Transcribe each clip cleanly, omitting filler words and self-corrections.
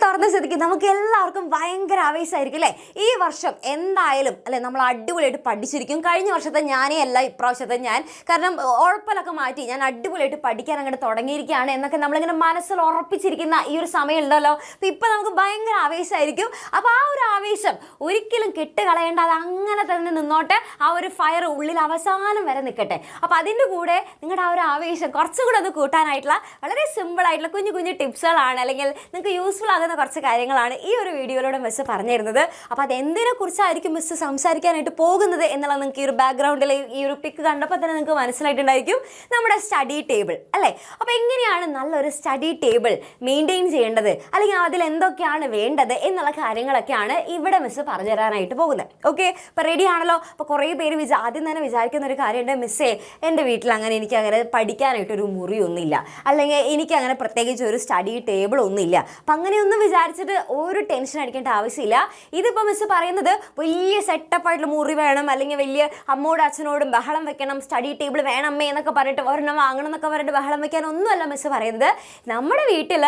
തുറന്ന സ്ഥിതിക്ക് നമുക്ക് എല്ലാവർക്കും ഭയങ്കര ആവേശമായിരിക്കും അല്ലേ? ഈ വർഷം എന്തായാലും അല്ലെ നമ്മൾ അടിപൊളിയായിട്ട് പഠിച്ചിരിക്കും. കഴിഞ്ഞ വർഷത്തെ ഞാനേ അല്ല ഇപ്രാവശ്യത്തെ ഞാൻ, കാരണം ഉഴപ്പലൊക്കെ മാറ്റി ഞാൻ അടിപൊളിയായിട്ട് പഠിക്കാൻ അങ്ങോട്ട് തുടങ്ങിയിരിക്കുകയാണ് എന്നൊക്കെ നമ്മളിങ്ങനെ മനസ്സിൽ ഉറപ്പിച്ചിരിക്കുന്ന ഈ ഒരു സമയം ഉണ്ടല്ലോ. അപ്പം ഇപ്പം നമുക്ക് ഭയങ്കര ആവേശമായിരിക്കും. അപ്പോൾ ആ ഒരു ആവേശം ഒരിക്കലും കെട്ടുകളയേണ്ട, അത് അങ്ങനെ തന്നെ നിന്നോട്ടെ. ആ ഒരു ഫയർ ഉള്ളിൽ അവസാനം വരെ നിൽക്കട്ടെ. അപ്പോൾ അതിൻ്റെ കൂടെ നിങ്ങളുടെ ആ ഒരു ആവേശം കുറച്ചുകൂടെ അത് കൂട്ടാനായിട്ടുള്ള വളരെ സിമ്പിളായിട്ടുള്ള കുഞ്ഞു കുഞ്ഞു ടിപ്സുകളാണ്, അല്ലെങ്കിൽ നിങ്ങൾക്ക് യൂസ്ഫുൾ ആകുന്ന കുറച്ച് കാര്യങ്ങളാണ് ഈ ഒരു വീഡിയോയിലൂടെ മിസ് പറഞ്ഞു തരുന്നത്. അപ്പോൾ അതെന്തിനെ കുറിച്ചായിരിക്കും മിസ് സംസാരിക്കാനായിട്ട് പോകുന്നത് എന്നുള്ളത് നിങ്ങൾക്ക് ഈ ഒരു ബാക്ക്ഗ്രൗണ്ടിൽ ഈ ഒരു പിക്ക് കണ്ടപ്പോൾ തന്നെ നിങ്ങൾക്ക് മനസ്സിലായിട്ടുണ്ടായിരിക്കും. നമ്മുടെ സ്റ്റഡി ടേബിൾ അല്ലേ? അപ്പോൾ എങ്ങനെയാണ് നല്ലൊരു സ്റ്റഡി ടേബിൾ മെയിൻറ്റെയിൻ ചെയ്യേണ്ടത്, അല്ലെങ്കിൽ അതിൽ എന്തൊക്കെയാണ് വേണ്ടത് എന്നുള്ള കാര്യങ്ങളൊക്കെയാണ് ഇവിടെ മിസ് പറഞ്ഞു തരാനായിട്ട് പോകുന്നത്. ഓക്കെ, അപ്പോൾ റെഡി ആണല്ലോ? അപ്പോൾ കുറേ പേര് ആദ്യം തന്നെ വിചാരിക്കുന്ന ഒരു കാര്യമുണ്ട്, മിസ്സേ എൻ്റെ വീട്ടിൽ അങ്ങനെ എനിക്കങ്ങനെ പഠിക്കാനായിട്ടൊരു മുറിയൊന്നുമില്ല, അല്ലെങ്കിൽ എനിക്കങ്ങനെ പ്രത്യേകിച്ച് ഒരു സ്റ്റഡി ടേബിൾ ഒന്നുമില്ല. അപ്പം അങ്ങനെയൊന്നും വിചാരിച്ചിട്ട് ഒരു ടെൻഷൻ അടിക്കേണ്ട ആവശ്യമില്ല. ഇതിപ്പോൾ മിസ് പറയുന്നത് വലിയ സെറ്റപ്പായിട്ടുള്ള മുറി വേണം, അല്ലെങ്കിൽ വലിയ അമ്മോടും അച്ഛനോടും ബഹളം വെക്കണം, സ്റ്റഡി ടേബിൾ വേണമേ എന്നൊക്കെ പറഞ്ഞിട്ട് ഒരെണ്ണം വാങ്ങണം എന്നൊക്കെ പറഞ്ഞിട്ട് ബഹളം വെക്കാൻ ഒന്നുമല്ല മിസ് പറയുന്നത്. നമ്മുടെ വീട്ടിൽ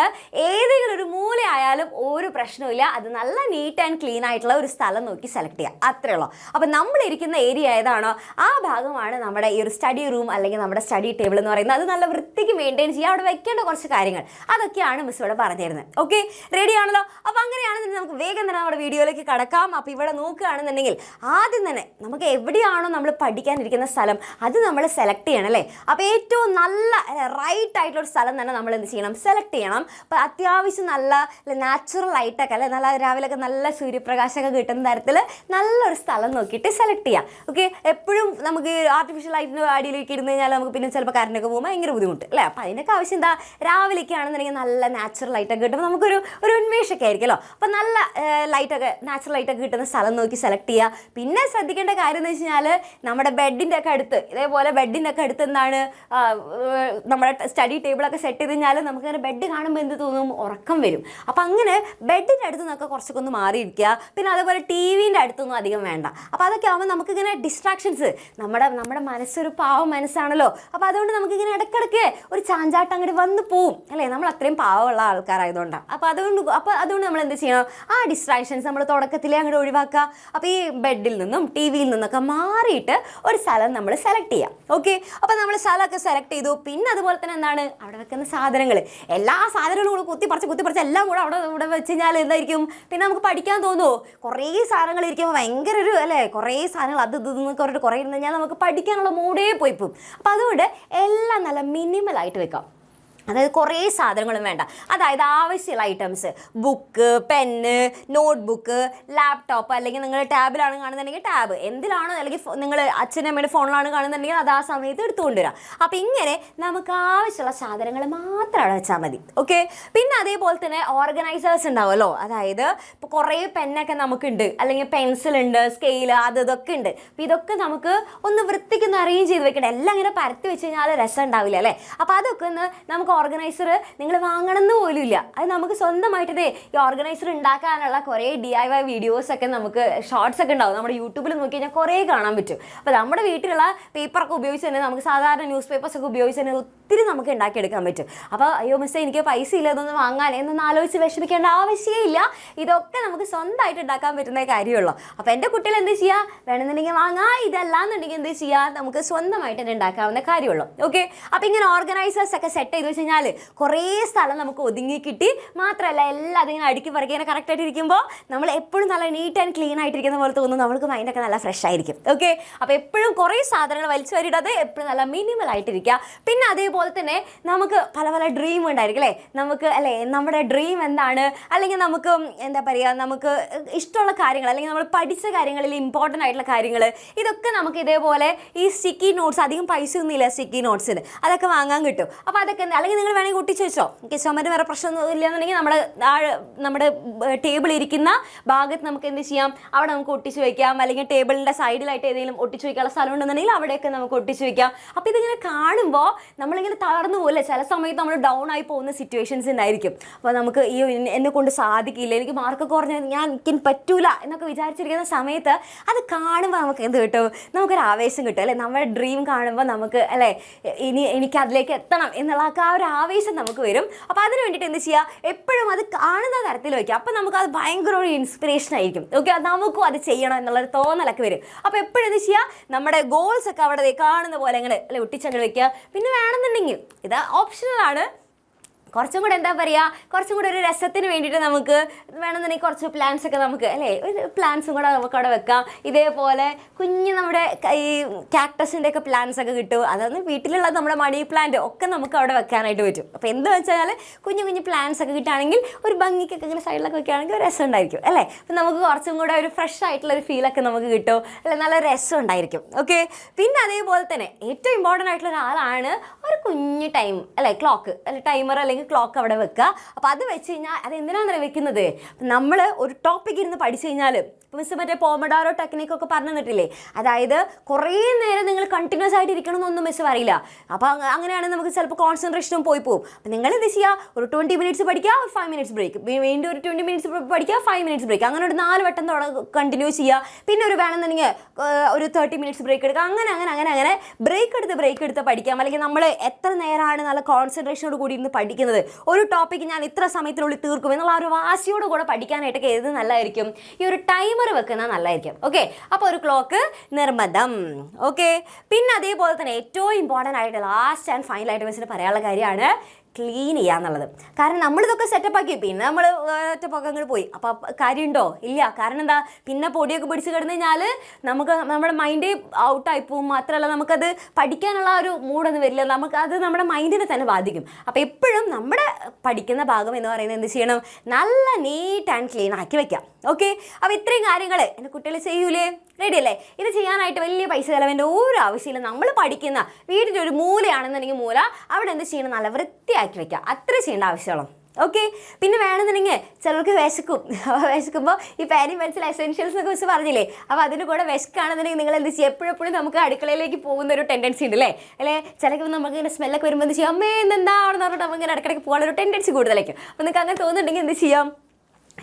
ഏതെങ്കിലും ഒരു മൂലയായാലും ഒരു പ്രശ്നമില്ല, അത് നല്ല നീറ്റ് ആൻഡ് ക്ലീൻ ആയിട്ടുള്ള ഒരു സ്ഥലം നോക്കി സെലക്ട് ചെയ്യുക, അത്രേ ഉള്ളൂ. അപ്പം നമ്മളിരിക്കുന്ന ഏരിയ ഏതാണോ ആ ഭാഗമാണ് നമ്മുടെ ഈ ഒരു സ്റ്റഡി റൂം അല്ലെങ്കിൽ നമ്മുടെ സ്റ്റഡി ടേബിൾ എന്ന് പറയുന്നത്. അത് നല്ല വൃത്തിക്ക് മെയിൻറ്റെയിൻ ചെയ്യുക, അവിടെ വെക്കേണ്ട കുറച്ച് കാര്യങ്ങൾ അതൊക്കെയാണ് മിസ് ഇവിടെ പറഞ്ഞു തരുന്നത്. ഓക്കെ, റെഡി ആണല്ലോ? അപ്പോൾ അങ്ങനെയാണെന്നുണ്ടെങ്കിൽ നമുക്ക് വേഗം തന്നെ നമ്മുടെ വീഡിയോയിലേക്ക് കടക്കാം. അപ്പോൾ ഇവിടെ നോക്കുകയാണെന്നുണ്ടെങ്കിൽ ആദ്യം തന്നെ നമുക്ക് എവിടെയാണോ നമ്മൾ പഠിക്കാനിരിക്കുന്ന സ്ഥലം അത് നമ്മൾ സെലക്ട് ചെയ്യണം അല്ലേ? അപ്പോൾ ഏറ്റവും നല്ല റൈറ്റ് ആയിട്ടുള്ള ഒരു സ്ഥലം തന്നെ നമ്മൾ എന്ത് ചെയ്യണം? സെലക്ട് ചെയ്യണം. അപ്പോൾ അത്യാവശ്യം നല്ല നാച്ചുറൽ ലൈറ്റൊക്കെ അല്ലെ, നല്ല രാവിലെയൊക്കെ നല്ല സൂര്യപ്രകാശമൊക്കെ കിട്ടുന്ന തരത്തിൽ നല്ലൊരു സ്ഥലം നോക്കിയിട്ട് സെലക്ട് ചെയ്യാം. ഓക്കെ, എപ്പോഴും നമുക്ക് ആർട്ടിഫിഷ്യൽ ലൈറ്റിൻ്റെ അടിയിലേക്ക് ഇരുന്ന് കഴിഞ്ഞാൽ നമുക്ക് പിന്നെ ചിലപ്പോൾ കറണ്ടൊക്കെ പോകുമ്പോൾ ഭയങ്കര ബുദ്ധിമുട്ട് അല്ലേ? അപ്പോൾ അതിനൊക്കെ ആവശ്യം എന്താ? രാവിലേക്ക് ആണെന്നുണ്ടെങ്കിൽ നല്ല നാച്ചുറൽ ലൈറ്റൊക്കെ കിട്ടുമ്പോൾ നമുക്കൊരു ഉന്മേഷമൊക്കെ ആയിരിക്കുമല്ലോ. അപ്പോൾ നല്ല ലൈറ്റൊക്കെ നാച്ചുറൽ ലൈറ്റൊക്കെ കിട്ടുന്ന സ്ഥലം നോക്കി സെലക്ട് ചെയ്യുക. പിന്നെ ശ്രദ്ധിക്കേണ്ട കാര്യം എന്ന് വെച്ച് കഴിഞ്ഞാൽ നമ്മുടെ ബെഡിൻ്റെ ഒക്കെ അടുത്ത്, ഇതേപോലെ ബെഡിൻ്റെ ഒക്കെ അടുത്ത് എന്താണ് നമ്മുടെ സ്റ്റഡി ടേബിളൊക്കെ സെറ്റ് ചെയ്ത് കഴിഞ്ഞാൽ നമുക്കങ്ങനെ ബെഡ് കാണുമ്പോൾ എന്ത് തോന്നും? ഉറക്കം വരും. അപ്പോൾ അങ്ങനെ ബെഡിൻ്റെ അടുത്ത് നിന്നൊക്കെ കുറച്ചൊക്കെ ഒന്ന് മാറിയിരിക്കുക. പിന്നെ അതേപോലെ ടി വിൻ്റെ അടുത്തൊന്നും അധികം വേണ്ട. അപ്പോൾ അതൊക്കെ ആകുമ്പോൾ നമുക്കിങ്ങനെ ഡിസ്ട്രാക്ഷൻസ്, നമ്മുടെ മനസ്സൊരു പാവം മനസ്സാണല്ലോ. അപ്പോൾ അതുകൊണ്ട് നമുക്കിങ്ങനെ ഇടയ്ക്കിടയ്ക്ക് ഒരു ചാഞ്ചാട്ടം അങ്ങോട്ട് വന്ന് പോവും അല്ലേ? നമ്മൾ അത്രയും പാവമുള്ള ആൾക്കാരായതുകൊണ്ടാണ്. അപ്പോൾ അതുകൊണ്ട് നമ്മൾ എന്ത് ചെയ്യണം? ആ ഡിസ്ട്രാക്ഷൻസ് നമ്മൾ തുടക്കത്തിലേ അങ്ങോട്ട് ഒഴിവാക്കുക. അപ്പോൾ ഈ ബെഡിൽ നിന്നും ടി വിയിൽ നിന്നൊക്കെ മാറിയിട്ട് ഒരു സ്ഥലം നമ്മൾ സെലക്ട് ചെയ്യാം. ഓക്കെ, അപ്പോൾ നമ്മൾ സ്ഥലമൊക്കെ സെലക്ട് ചെയ്തു. പിന്നെ അതുപോലെ തന്നെ എന്താണ് അവിടെ വെക്കുന്ന സാധനങ്ങൾ, എല്ലാ സാധനങ്ങളും കൂടെ കുത്തിപ്പറിച്ച് എല്ലാം കൂടെ അവിടെ വെച്ച് കഴിഞ്ഞാൽ എന്തായിരിക്കും? പിന്നെ നമുക്ക് പഠിക്കാൻ തോന്നുമോ? കുറേ സാധനങ്ങൾ ഇരിക്കുമ്പോൾ ഭയങ്കര ഒരു അല്ലേ, കുറേ സാധനങ്ങൾ അത് ഇതെന്നൊക്കെ പറഞ്ഞിട്ട് കുറേ ഇരുന്ന് കഴിഞ്ഞാൽ നമുക്ക് പഠിക്കാനുള്ള മൂടേ പോയി പോകും. അപ്പോൾ അതുകൊണ്ട് എല്ലാം നല്ല മിനിമലായിട്ട് വെക്കാം. അതായത് കുറേ സാധനങ്ങളും വേണ്ട. അതായത് ആവശ്യമുള്ള items, book, pen, notebook, laptop, അല്ലെങ്കിൽ നിങ്ങൾ ടാബിലാണ് കാണുന്നുണ്ടെങ്കിൽ ടാബ്, എന്തിലാണോ, അല്ലെങ്കിൽ നിങ്ങൾ അച്ഛനമ്മയുടെ ഫോണിലാണ് കാണുന്നുണ്ടെങ്കിൽ അത് ആ സമയത്ത് എടുത്തുകൊണ്ടുവരാം. അപ്പോൾ ഇങ്ങനെ നമുക്ക് ആവശ്യമുള്ള സാധനങ്ങൾ മാത്രം അവിടെ വെച്ചാൽ മതി. ഓക്കെ, പിന്നെ അതേപോലെ തന്നെ ഓർഗനൈസേഴ്സ് ഉണ്ടാവുമല്ലോ. അതായത് ഇപ്പോൾ കുറേ പെന്നൊക്കെ നമുക്കുണ്ട്, അല്ലെങ്കിൽ പെൻസിലുണ്ട്, സ്കെയിൽ, ഇതൊക്കെ ഉണ്ട്. അപ്പോൾ ഇതൊക്കെ നമുക്ക് ഒന്ന് വൃത്തിക്കൊന്ന് അറേഞ്ച് ചെയ്ത് വെക്കണം. എല്ലാം ഇങ്ങനെ പരത്തി വെച്ച് കഴിഞ്ഞാൽ രസം ഉണ്ടാവില്ല അല്ലേ? അപ്പോൾ അതൊക്കെ ഒന്ന് നമുക്ക് ഓർഗനൈസർ നിങ്ങൾ വാങ്ങണമെന്ന് പോലും ഇല്ല, അത് നമുക്ക് സ്വന്തമായിട്ടേ ഈ ഓർഗനൈസർ ഉണ്ടാക്കാനുള്ള കുറേ DIY വീഡിയോസൊക്കെ നമുക്ക് ഷോർട്സ് ഒക്കെ ഉണ്ടാവും. നമ്മുടെ യൂട്യൂബിൽ നോക്കി കഴിഞ്ഞാൽ കുറേ കാണാൻ പറ്റും. അപ്പോൾ നമ്മുടെ വീട്ടിലുള്ള പേപ്പറൊക്കെ ഉപയോഗിച്ച് തന്നെ നമുക്ക് സാധാരണ ന്യൂസ് പേപ്പേഴ്സൊക്കെ ഉപയോഗിച്ച് തന്നെ ഒത്തിരി നമുക്ക് ഉണ്ടാക്കിയെടുക്കാൻ പറ്റും. അപ്പോൾ അയ്യോ മിസ്സേ എനിക്ക് പൈസ ഇല്ല ഇതൊന്നും വാങ്ങാൻ എന്നൊന്നും ആലോചിച്ച് വിഷമിക്കേണ്ട ആവശ്യമില്ല. ഇതൊക്കെ നമുക്ക് സ്വന്തമായിട്ട് ഉണ്ടാക്കാൻ പറ്റുന്ന കാര്യമുള്ളൂ. അപ്പോൾ എൻ്റെ കുട്ടികൾ എന്ത് ചെയ്യുക? വേണമെന്നുണ്ടെങ്കിൽ വാങ്ങാം, ഇതല്ലാന്നുണ്ടെങ്കിൽ എന്ത് ചെയ്യുക? നമുക്ക് സ്വന്തമായിട്ട് തന്നെ ഉണ്ടാക്കാവുന്ന കാര്യമുള്ളൂ. ഓക്കെ, അപ്പോൾ ഇങ്ങനെ ഓർഗനൈസേഴ്സ് ഒക്കെ സെറ്റ് ചെയ്ത് വെച്ച് കഴിഞ്ഞാൽ കുറേ സ്ഥലം നമുക്ക് ഒതുങ്ങി കിട്ടി. മാത്രമല്ല എല്ലാം അതിങ്ങനെ അടുക്കി പറക്കി ഇങ്ങനെ കറക്റ്റായിട്ട് ഇരിക്കുമ്പോൾ നമ്മൾ എപ്പോഴും നല്ല നീറ്റ് ആൻഡ് ക്ലീൻ ആയിട്ടിരിക്കുന്ന പോലെ തോന്നും. നമുക്ക് മൈൻഡൊക്കെ നല്ല ഫ്രഷ് ആയിരിക്കും. ഓക്കെ, അപ്പോൾ എപ്പോഴും കുറേ സാധനങ്ങൾ വലിച്ചു വരിയിടാതെ എപ്പോഴും നല്ല മിനിമൽ ആയിട്ടിരിക്കുക. പിന്നെ അതേപോലെ തന്നെ നമുക്ക് പല പല ഡ്രീം ഉണ്ടായിരിക്കും അല്ലേ? നമുക്ക് അല്ലേ നമ്മുടെ ഡ്രീം എന്താണ്, അല്ലെങ്കിൽ നമുക്ക് എന്താ പറയുക, നമുക്ക് ഇഷ്ടമുള്ള കാര്യങ്ങൾ, അല്ലെങ്കിൽ നമ്മൾ പഠിച്ച കാര്യങ്ങളിൽ ഇമ്പോർട്ടൻ്റ് ആയിട്ടുള്ള കാര്യങ്ങൾ, ഇതൊക്കെ നമുക്ക് ഇതേപോലെ ഈ സ്റ്റിക്കി നോട്ട്സ്, അധികം പൈസ ഒന്നുമില്ല സ്റ്റിക്കി നോട്ട്സിന്, അതൊക്കെ വാങ്ങാൻ കിട്ടും. അപ്പോൾ അതൊക്കെ അല്ലെങ്കിൽ നിങ്ങൾ വേണമെങ്കിൽ ഒട്ടിച്ച് വെച്ചോ. ചുമര് വേറെ പ്രശ്നമൊന്നും ഇല്ലയെന്നുണ്ടെങ്കിൽ നമ്മുടെ ടേബിൾ ഇരിക്കുന്ന ഭാഗത്ത് നമുക്ക് എന്ത് ചെയ്യാം? അവിടെ നമുക്ക് ഒട്ടിച്ച് വയ്ക്കാം. അല്ലെങ്കിൽ ടേബിളിൻ്റെ സൈഡിലായിട്ട് ഏതെങ്കിലും ഒട്ടിച്ച് വയ്ക്കാനുള്ള സ്ഥലം ഉണ്ടെന്നുണ്ടെങ്കിൽ അവിടെയൊക്കെ നമുക്ക് ഒട്ടിച്ച് വയ്ക്കാം. അപ്പോൾ ഇതിങ്ങനെ കാണുമ്പോൾ നമ്മളിങ്ങനെ തളർന്നു പോകില്ല. ചില സമയത്ത് നമ്മൾ ഡൗൺ ആയി പോകുന്ന സിറ്റുവേഷൻസ് ഉണ്ടായിരിക്കും. അപ്പോൾ നമുക്ക് ഈ എന്നെ കൊണ്ട് സാധിക്കില്ല, എനിക്ക് മാർക്ക് കുറഞ്ഞ എനിക്ക് പറ്റൂല എന്നൊക്കെ വിചാരിച്ചിരിക്കുന്ന സമയത്ത് അത് കാണുമ്പോൾ നമുക്ക് എന്ത് കിട്ടും? നമുക്കൊരു ആവേശം കിട്ടും അല്ലേ? നമ്മുടെ ഡ്രീം കാണുമ്പോൾ നമുക്ക് അല്ലേ എനിക്ക് അതിലേക്ക് എത്തണം എന്നുള്ള ആ ഒരു ആവേശം നമുക്ക് വരും. അപ്പോൾ അതിന് വേണ്ടിയിട്ട് എന്ത് ചെയ്യുക, എപ്പോഴും അത് കാണുന്ന തരത്തിൽ വയ്ക്കുക. അപ്പോൾ നമുക്കത് ഭയങ്കര ഒരു ഇൻസ്പിറേഷൻ ആയിരിക്കും. ഓക്കെ, നമുക്കും അത് ചെയ്യണം എന്നുള്ളൊരു തോന്നലൊക്കെ വരും. അപ്പോൾ എപ്പോഴും എന്ത് ചെയ്യുക, നമ്മുടെ ഗോൾസ് ഒക്കെ അവിടെ കാണുന്ന പോലെ അങ്ങനെ അല്ലെ ഒട്ടിച്ചങ്ങനെ വെക്കുക. പിന്നെ വേണമെന്നുണ്ടെങ്കിൽ ഇത് ഓപ്ഷണലാണ്, കുറച്ചും കൂടെ എന്താ പറയുക, കുറച്ചും കൂടെ ഒരു രസത്തിന് വേണ്ടിയിട്ട് നമുക്ക് വേണമെന്നുണ്ടെങ്കിൽ കുറച്ച് പ്ലാന്റ്സ് ഒക്കെ നമുക്ക് അല്ലേ ഒരു പ്ലാന്റ്സും കൂടെ നമുക്ക് അവിടെ വെക്കാം. ഇതേപോലെ കുഞ്ഞ് നമ്മുടെ ഈ കാക്ടസിൻ്റെ ഒക്കെ പ്ലാന്റ്സ് ഒക്കെ കിട്ടും. അതായത് വീട്ടിലുള്ള നമ്മുടെ മണി പ്ലാന്റ് ഒക്കെ നമുക്ക് അവിടെ വെക്കാനായിട്ട് പറ്റും. അപ്പോൾ എന്ത് വെച്ചാൽ കുഞ്ഞു കുഞ്ഞു പ്ലാന്റ്സ് ഒക്കെ കിട്ടുകയാണെങ്കിൽ ഒരു ഭംഗിക്കൊക്കെ ഇങ്ങനെ സൈഡിലൊക്കെ വെക്കുകയാണെങ്കിൽ ഒരു രസം ഉണ്ടായിരിക്കും അല്ലേ. അപ്പം നമുക്ക് കുറച്ചും കൂടെ ഒരു ഫ്രഷ് ആയിട്ടുള്ള ഒരു ഫീലൊക്കെ നമുക്ക് കിട്ടും അല്ലെ, നല്ല രസം ഉണ്ടായിരിക്കും. ഓക്കെ, പിന്നെ അതേപോലെ തന്നെ ഏറ്റവും ഇമ്പോർട്ടൻ്റ് ആയിട്ടുള്ള ഒരാളാണ് ഒരു കുഞ്ഞ് ടൈം അല്ലേ, ക്ലോക്ക് അല്ലെ, ടൈമർ അല്ലെങ്കിൽ ക്ലോക്ക് അവിടെ വെക്കുക. അപ്പോൾ അത് വെച്ച് കഴിഞ്ഞാൽ അത് എന്തിനാണ് വെക്കുന്നത്, നമ്മൾ ഒരു ടോപ്പിക് ഇരുന്ന് പഠിച്ചു കഴിഞ്ഞാൽ ഇപ്പോൾ മിസ് മറ്റേ പോമഡോറോ ടെക്നിക്കൊക്കെ പറഞ്ഞു തന്നിട്ടില്ലേ, അതായത് കുറേ നേരം നിങ്ങൾ കണ്ടിന്യൂസ് ആയിട്ട് ഇരിക്കണമെന്നൊന്നും മിസ് പറയില്ല. അപ്പോൾ അങ്ങനെയാണെങ്കിൽ നമുക്ക് ചിലപ്പോൾ കോൺസെൻട്രേഷനും പോയി പോകും. അപ്പോൾ നിങ്ങൾ എന്ത് ചെയ്യുക, ഒരു 20 മിനിറ്റ്സ് പഠിക്കുക, ഒരു 5 മിനിറ്റ്സ് ബ്രേക്ക്, വീണ്ടും ഒരു 20 മിനിറ്റ്സ് പഠിക്കുക, 5 മിനിറ്റ്സ് ബ്രേക്ക്, അങ്ങനെ ഒരു 4 വട്ടം കണ്ടിന്യൂ ചെയ്യുക. പിന്നെ ഒരു വേണമെന്നുണ്ടെങ്കിൽ ഒരു 30 മിനിറ്റ്സ് ബ്രേക്ക് എടുക്കുക. അങ്ങനെ അങ്ങനെ അങ്ങനെ അങ്ങനെ ബ്രേക്ക് എടുത്ത് പഠിക്കാം. അല്ലെങ്കിൽ നമ്മൾ എത്ര നേരമാണ് നല്ല കോൺസെൻട്രേഷനോട് കൂടി ഇരുന്ന് പഠിക്കുന്നത്, ഒരു ടോപ്പിക്ക് ഞാൻ ഇത്ര സമയത്തിനുള്ളിൽ തീർക്കും എന്നുള്ള ആ ഒരു വാശിയോട് കൂടെ പഠിക്കാനായിട്ടൊക്കെ ഏത് നല്ലതായിരിക്കും, ഈ ഒരു ടൈമർ വെക്കുന്നത് നല്ലതായിരിക്കും. ഓക്കെ, അപ്പോൾ ഒരു ക്ലോക്ക് നിർബന്ധം. ഓക്കെ, പിന്നെ അതേപോലെ തന്നെ ഏറ്റവും ഇമ്പോർട്ടൻ്റ് ആയിട്ട് ലാസ്റ്റ് ആൻഡ് ഫൈനൽ ആയിട്ട് മിസ്സിന് പറയാനുള്ള കാര്യമാണ് ക്ലീൻ ചെയ്യുക എന്നുള്ളത്. കാരണം നമ്മളിതൊക്കെ സെറ്റപ്പ് ആക്കി പിന്നെ നമ്മൾ ഒറ്റപ്പൊക്കെ അങ്ങോട്ട് പോയി, അപ്പോൾ കാര്യമുണ്ടോ, ഇല്ല. കാരണം എന്താ, പിന്നെ പൊടിയൊക്കെ പിടിച്ച് കിടന്നു കഴിഞ്ഞാൽ നമുക്ക് നമ്മുടെ മൈൻഡ് ഔട്ടായി പോവും. മാത്രമല്ല നമുക്കത് പഠിക്കാനുള്ള ഒരു മൂടൊന്നും വരില്ല, നമുക്കത് നമ്മുടെ മൈൻഡിനെ തന്നെ ബാധിക്കും. അപ്പോൾ എപ്പോഴും നമ്മുടെ പഠിക്കുന്ന ഭാഗം എന്ന് പറയുന്നത് എന്ത് ചെയ്യണം, നല്ല നീറ്റ് ആൻഡ് ക്ലീൻ ആക്കി വെക്കാം. ഓക്കെ, അപ്പോൾ ഇത്രയും കാര്യങ്ങൾ എൻ്റെ കുട്ടികൾ ചെയ്യൂലേ, റെഡി അല്ലേ? ഇത് ചെയ്യാനായിട്ട് വലിയ പൈസ ചിലവിൻ്റെ ഒരു ആവശ്യമില്ല. നമ്മൾ പഠിക്കുന്ന വീടിൻ്റെ ഒരു മൂലയാണെന്നുണ്ടെങ്കിൽ മൂല അവിടെ എന്ത് ചെയ്യണം, നല്ല വൃത്തിയാക്കി വെക്കുക, അത്ര ചെയ്യേണ്ട ആവശ്യമുള്ളൂ. ഓക്കെ, പിന്നെ വേണമെന്നുണ്ടെങ്കിൽ ചിലർക്ക് വിശക്കുമ്പോൾ ഈ പാരി പെൻസിൽ എസെൻഷ്യൽസ് ഒക്കെ വെച്ച് പറഞ്ഞില്ലേ, അപ്പോൾ അതിൻ്റെ കൂടെ വിശക്കാണെന്നുണ്ടെങ്കിൽ നിങ്ങൾ എന്ത് ചെയ്യുക, എപ്പോഴും നമുക്ക് അടുക്കളയിലേക്ക് പോകുന്ന ഒരു ടെൻഡൻസി ഉണ്ട് അല്ലേ ചിലപ്പോൾ നമുക്ക് ഇങ്ങനെ സ്മെല്ലൊക്കെ വരുമ്പോൾ എന്ത് ചെയ്യാം, അമ്മേ എന്താണെന്ന് പറഞ്ഞിട്ട് നമുക്ക് ഇങ്ങനെ ഇടയ്ക്കിടയ്ക്ക് പോകാനൊരു ടെൻഡൻസി കൂടുതലായിരിക്കും. അപ്പോൾ നിങ്ങൾക്ക് അങ്ങനെ തോന്നുന്നുണ്ടെങ്കിൽ എന്ത് ചെയ്യാം,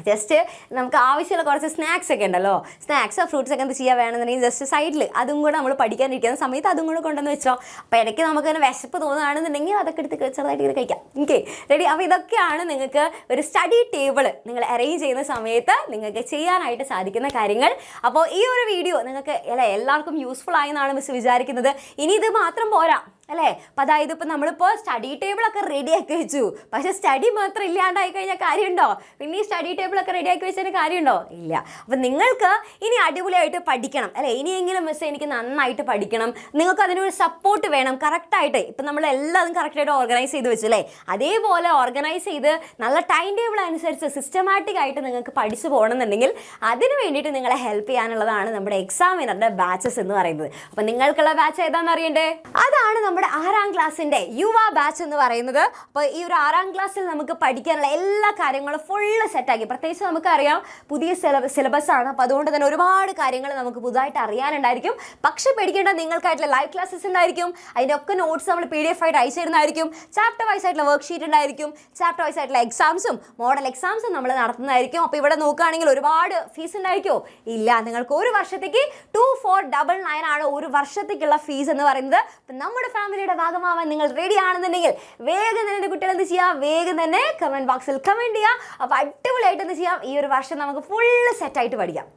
ജസ്റ്റ് നമുക്ക് ആവശ്യമുള്ള കുറച്ച് സ്നാക്സ് ഒക്കെ ഉണ്ടല്ലോ, സ്നാക്സോ ഫ്രൂട്ട്സ് ഒക്കെ എന്ത് ചെയ്യുക വേണമെന്നുണ്ടെങ്കിൽ ജസ്റ്റ് സൈഡിൽ അതും കൂടെ നമ്മൾ പഠിക്കാനിരിക്കുന്ന സമയത്ത് അതും കൂടെ കൊണ്ടുവന്ന് വെച്ചോ. അപ്പോൾ ഇടയ്ക്ക് നമുക്ക് തന്നെ വിശപ്പ് തോന്നുകയാണെന്നുണ്ടെങ്കിൽ അതൊക്കെ എടുത്ത് ചെറുതായിട്ട് ഇങ്ങനെ കഴിക്കാം. Okay, ready. അപ്പോൾ ഇതൊക്കെയാണ് നിങ്ങൾക്ക് ഒരു സ്റ്റഡി ടേബിൾ നിങ്ങൾ അറേഞ്ച് ചെയ്യുന്ന സമയത്ത് നിങ്ങൾക്ക് ചെയ്യാനായിട്ട് സാധിക്കുന്ന കാര്യങ്ങൾ. അപ്പോൾ ഈ ഒരു വീഡിയോ നിങ്ങൾക്ക് എല്ലാവർക്കും യൂസ്ഫുൾ ആയെന്നാണ് മിസ് വിചാരിക്കുന്നത്. ഇനി ഇത് മാത്രം പോരാ അല്ലേ, അപ്പം അതായത് ഇപ്പം നമ്മളിപ്പോൾ സ്റ്റഡി ടേബിളൊക്കെ റെഡിയാക്കി വെച്ചു, പക്ഷേ സ്റ്റഡി മാത്രം ഇല്ലാണ്ടായി കഴിഞ്ഞാൽ കാര്യമുണ്ടോ, പിന്നെ ഈ സ്റ്റഡി ടേബിളൊക്കെ റെഡിയാക്കി വെച്ചതിന് കാര്യമുണ്ടോ, ഇല്ല. അപ്പം നിങ്ങൾക്ക് ഇനി അടിപൊളിയായിട്ട് പഠിക്കണം അല്ലേ, ഇനിയെങ്കിലും മിസ് എനിക്ക് നന്നായിട്ട് പഠിക്കണം, നിങ്ങൾക്ക് അതിനൊരു സപ്പോർട്ട് വേണം. കറക്റ്റായിട്ട് ഇപ്പം നമ്മളെല്ലാതും കറക്റ്റായിട്ട് ഓർഗനൈസ് ചെയ്ത് വെച്ചു അല്ലേ, അതേപോലെ ഓർഗനൈസ് ചെയ്ത് നല്ല ടൈം ടേബിൾ അനുസരിച്ച് സിസ്റ്റമാറ്റിക് ആയിട്ട് നിങ്ങൾക്ക് പഠിച്ചു പോകണമെന്നുണ്ടെങ്കിൽ അതിന് വേണ്ടിയിട്ട് നിങ്ങളെ ഹെൽപ്പ് ചെയ്യാനുള്ളതാണ് നമ്മുടെ എക്സാമിനറുടെ ബാച്ചസ് എന്ന് പറയുന്നത്. അപ്പം നിങ്ങൾക്കുള്ള ബാച്ച് ഏതാണെന്ന് അറിയണ്ടേ, അതാണ് നമ്മുടെ 6ാം ക്ലാസ്സിൻ്റെ യുവ ബാച്ച് എന്ന് പറയുന്നത്. അപ്പോൾ ഈ ഒരു 6ാം ക്ലാസ്സിൽ നമുക്ക് പഠിക്കാനുള്ള എല്ലാ കാര്യങ്ങളും ഫുള്ള് സെറ്റാക്കി, പ്രത്യേകിച്ച് നമുക്കറിയാം പുതിയ സിലബസ് ആണ്. അപ്പോൾ അതുകൊണ്ട് തന്നെ ഒരുപാട് കാര്യങ്ങൾ നമുക്ക് പുതുതായിട്ട് അറിയാനുണ്ടായിരിക്കും. പക്ഷേ പേടിക്കേണ്ട, നിങ്ങൾക്കായിട്ടുള്ള ലൈവ് ക്ലാസ്സസ് ഉണ്ടായിരിക്കും, അതിൻ്റെ ഒക്കെ നോട്ട്സ് നമ്മൾ PDF ആയിട്ട് അയച്ചു തരുന്നതായിരിക്കും, ചാപ്റ്റർ വൈസ് ആയിട്ടുള്ള വർക്ക് ഷീറ്റ് ഉണ്ടായിരിക്കും, ചാപ്റ്റർ വൈസ് ആയിട്ടുള്ള എക്സാംസും മോഡൽ എക്സാംസും നമ്മൾ നടത്തുന്നതായിരിക്കും. അപ്പോൾ ഇവിടെ നോക്കുകയാണെങ്കിൽ ഒരുപാട് ഫീസ് ഉണ്ടായിരിക്കുമോ, ഇല്ല. നിങ്ങൾക്ക് ഒരു വർഷത്തേക്ക് 2499 ആണ് ഒരു വർഷത്തേക്കുള്ള ഫീസ് എന്ന് പറയുന്നത്. നമ്മുടെ ഫാമിലിയുടെ ഭാഗമാവാൻ നിങ്ങൾ റെഡി ആണെന്നുണ്ടെങ്കിൽ വേഗം തന്നെ എൻ്റെ കുട്ടികൾ എന്ത് ചെയ്യുക, വേഗം തന്നെ കമൻറ്റ് ബോക്സിൽ കമൻറ്റ് ചെയ്യുക. അപ്പോൾ അടിപൊളിയായിട്ട് എന്ത് ചെയ്യാം, ഈ ഒരു വർഷം നമുക്ക് ഫുള്ള് സെറ്റായിട്ട് പഠിക്കാം.